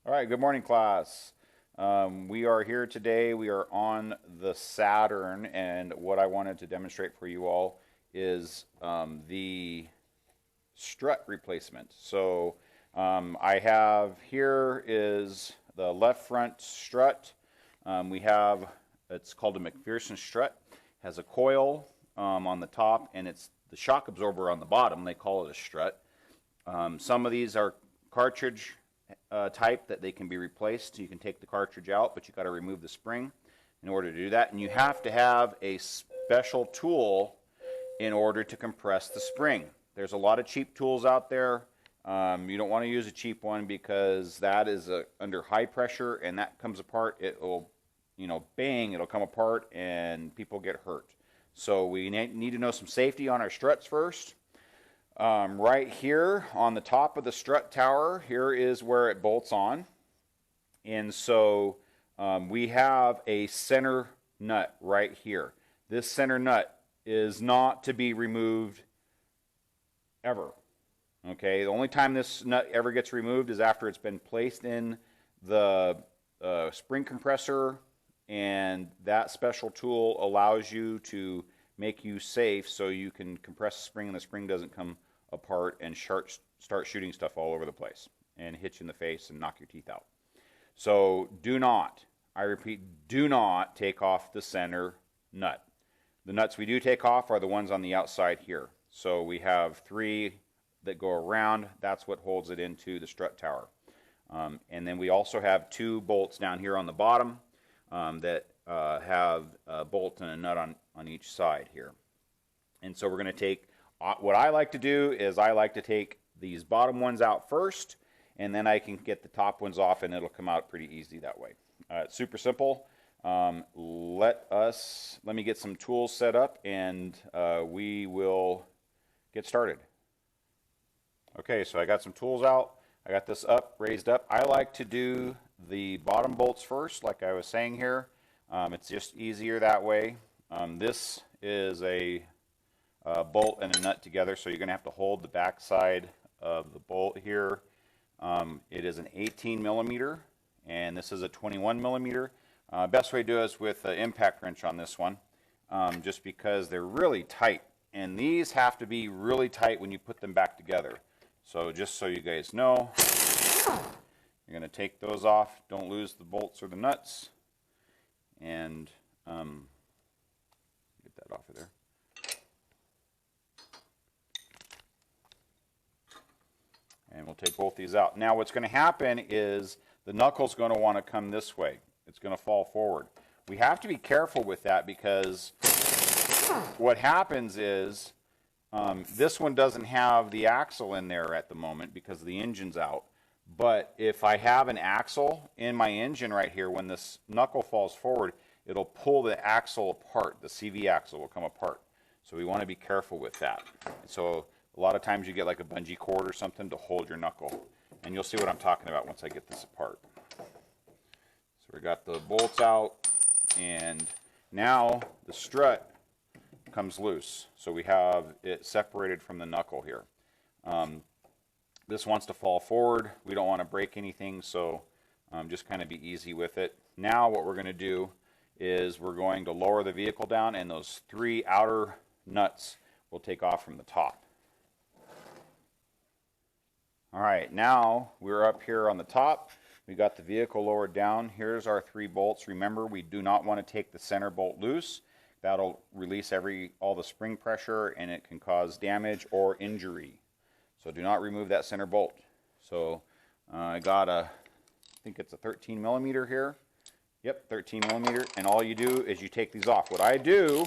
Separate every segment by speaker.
Speaker 1: All right, good morning, class. We are here today. We are on the Saturn, and what I wanted to demonstrate for you all is the strut replacement. So I have here is the left front strut. It's called a McPherson strut. It has a coil on the top, and it's the shock absorber on the bottom. They call it a strut. Some of these are cartridge type that they can be replaced. You can take the cartridge out, but you got to remove the spring in order to do that, and you have to have a special tool in order to compress the spring. There's a lot of cheap tools out there. You don't want to use a cheap one because that is under high pressure, and that comes apart. It'll, bang, it'll come apart, and people get hurt. So we need to know some safety on our struts first. Right here on the top of the strut tower, here is where it bolts on. And so we have a center nut right here. This center nut is not to be removed ever. Okay, the only time this nut ever gets removed is after it's been placed in the spring compressor, and that special tool allows you to make you safe so you can compress the spring and the spring doesn't come apart and start shooting stuff all over the place and hit you in the face and knock your teeth out. So do not, I repeat, do not take off the center nut. The nuts we do take off are the ones on the outside here. So we have 3 that go around. That's what holds it into the strut tower. And then we also have 2 bolts down here on the bottom that have a bolt and a nut on each side here. And so we're going to take, what I like to do is I like to take these bottom ones out first, and then I can get the top ones off, and it'll come out pretty easy that way. It's super simple. Let me get some tools set up, and we will get started. Okay, so I got some tools out. I got this raised up. I like to do the bottom bolts first, like I was saying here. It's just easier that way. This is a bolt and a nut together, so you're going to have to hold the back side of the bolt here. It is an 18 millimeter, and this is a 21 millimeter. Best way to do it is with an impact wrench on this one, just because they're really tight, and these have to be really tight when you put them back together. So just so you guys know, you're going to take those off. Don't lose the bolts or the nuts, and get that off of there. And we'll take both these out. Now what's going to happen is the knuckle's going to want to come this way. It's going to fall forward. We have to be careful with that because what happens is this one doesn't have the axle in there at the moment because the engine's out. But if I have an axle in my engine right here, when this knuckle falls forward, it'll pull the axle apart. The CV axle will come apart. So we want to be careful with that. So a lot of times you get like a bungee cord or something to hold your knuckle. And you'll see what I'm talking about once I get this apart. So we got the bolts out, and now the strut comes loose. So we have it separated from the knuckle here. This wants to fall forward. We don't want to break anything, so just kind of be easy with it. Now what we're going to do is we're going to lower the vehicle down, and those 3 outer nuts will take off from the top. All right, now we're up here on the top. We got the vehicle lowered down. Here's our 3 bolts. Remember, we do not want to take the center bolt loose. That'll release all the spring pressure, and it can cause damage or injury. So do not remove that center bolt. So I got I think it's a 13 millimeter here. Yep, 13 millimeter. And all you do is you take these off. What I do,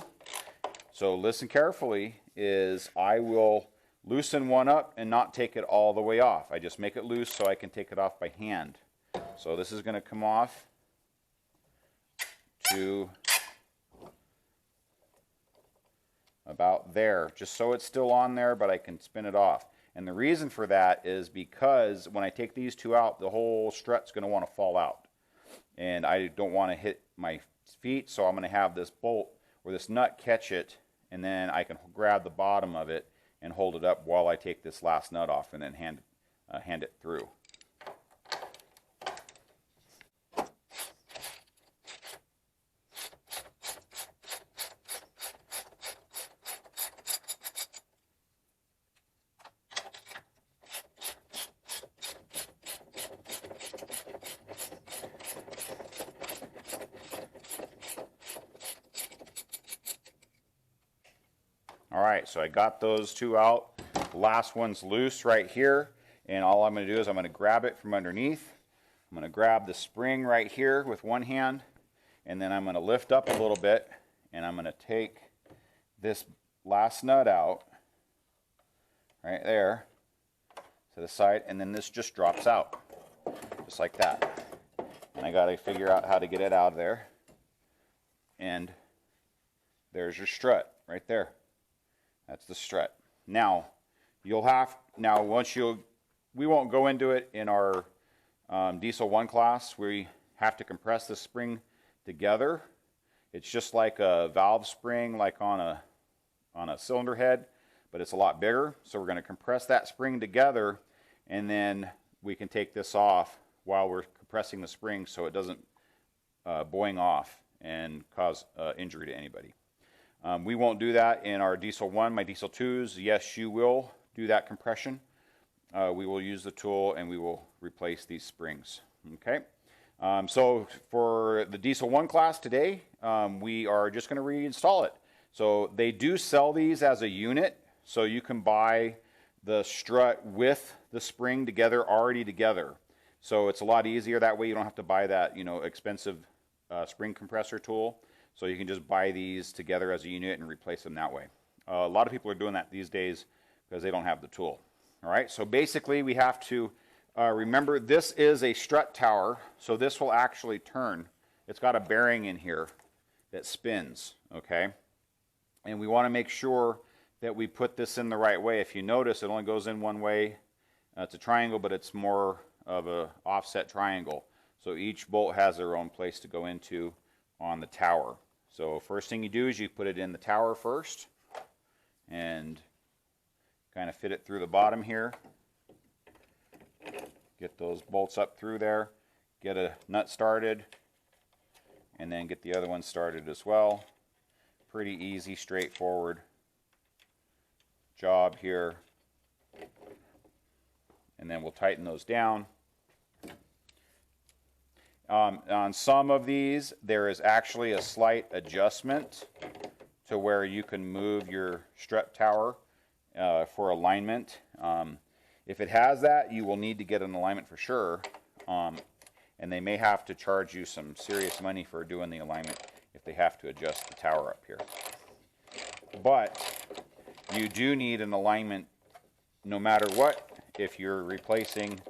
Speaker 1: so listen carefully, is I will loosen one up and not take it all the way off. I just make it loose so I can take it off by hand. So this is going to come off to about there, just so it's still on there, but I can spin it off. And the reason for that is because when I take these 2 out, the whole strut's going to want to fall out. And I don't want to hit my feet, so I'm going to have this bolt or this nut catch it, and then I can grab the bottom of it and hold it up while I take this last nut off and then hand it through. All right, so I got those two out. The last one's loose right here, and all I'm going to do is I'm going to grab it from underneath. I'm going to grab the spring right here with one hand, and then I'm going to lift up a little bit, and I'm going to take this last nut out right there to the side, and then this just drops out just like that. And I got to figure out how to get it out of there. And there's your strut right there. That's the strut. Now we won't go into it in our Diesel 1 class. We have to compress the spring together. It's just like a valve spring, like on a cylinder head, but it's a lot bigger. So we're going to compress that spring together, and then we can take this off while we're compressing the spring so it doesn't boing off and cause injury to anybody. We won't do that in our Diesel 1. My Diesel 2s, yes, you will do that compression. We will use the tool and we will replace these springs. Okay. So for the Diesel 1 class today, we are just going to reinstall it. So they do sell these as a unit, so you can buy the strut with the spring together, already together. So it's a lot easier that way. You don't have to buy that, expensive spring compressor tool. So you can just buy these together as a unit and replace them that way. A lot of people are doing that these days because they don't have the tool. All right, so basically we have to remember this is a strut tower, so this will actually turn. It's got a bearing in here that spins, okay? And we want to make sure that we put this in the right way. If you notice, it only goes in one way. It's a triangle, but it's more of a offset triangle. So each bolt has their own place to go into on the tower. So first thing you do is you put it in the tower first and kind of fit it through the bottom here. Get those bolts up through there, get a nut started, and then get the other one started as well. Pretty easy, straightforward job here. And then we'll tighten those down. On some of these, there is actually a slight adjustment to where you can move your strut tower for alignment. If it has that, you will need to get an alignment for sure, and they may have to charge you some serious money for doing the alignment if they have to adjust the tower up here. But you do need an alignment no matter what if you're replacing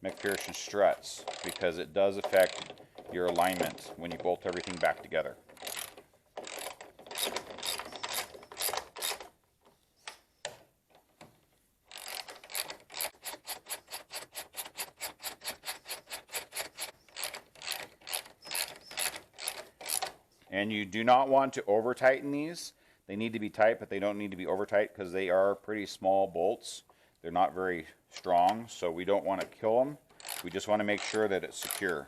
Speaker 1: McPherson struts, because it does affect your alignment when you bolt everything back together. And you do not want to over tighten these. They need to be tight, but they don't need to be over tight because they are pretty small bolts. They're not very strong, so we don't want to kill them. We just want to make sure that it's secure.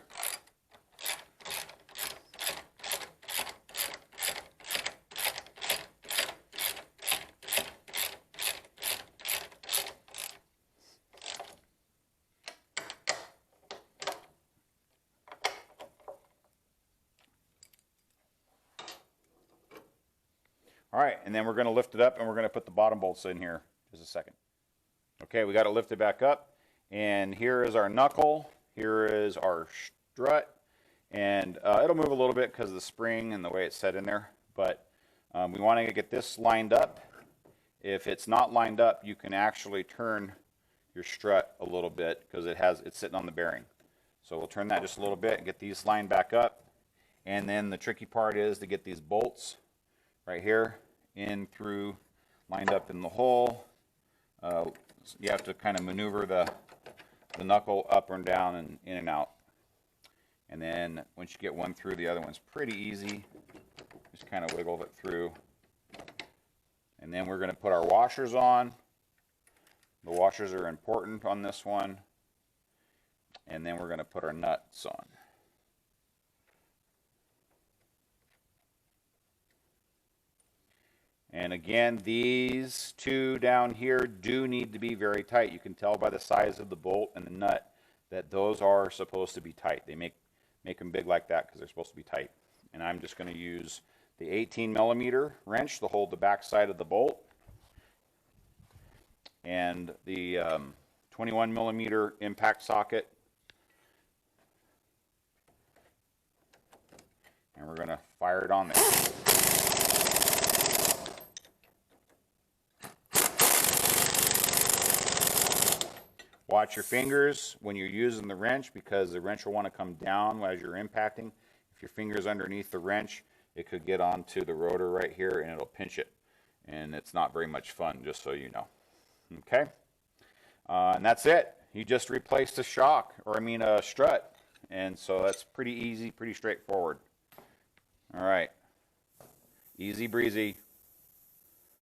Speaker 1: All right, and then we're going to lift it up and we're going to put the bottom bolts in here. Just a second. Okay, we got it lifted back up, and here is our knuckle. Here is our strut, and it'll move a little bit because of the spring and the way it's set in there, but we want to get this lined up. If it's not lined up, you can actually turn your strut a little bit because it's sitting on the bearing. So we'll turn that just a little bit and get these lined back up, and then the tricky part is to get these bolts right here in through, lined up in the hole. You have to kind of maneuver the knuckle up and down and in and out. And then once you get one through, the other one's pretty easy. Just kind of wiggle it through. And then we're going to put our washers on. The washers are important on this one. And then we're going to put our nuts on. And again, these two down here do need to be very tight. You can tell by the size of the bolt and the nut that those are supposed to be tight. They make them big like that because they're supposed to be tight. And I'm just going to use the 18 millimeter wrench to hold the back side of the bolt. and the 21 millimeter impact socket. And we're going to fire it on there. Watch your fingers when you're using the wrench, because the wrench will want to come down as you're impacting. If your finger's underneath the wrench, it could get onto the rotor right here and it'll pinch it. And it's not very much fun, just so you know. Okay? And that's it. You just replaced a shock, or I mean a strut. And so that's pretty easy, pretty straightforward. All right. Easy breezy.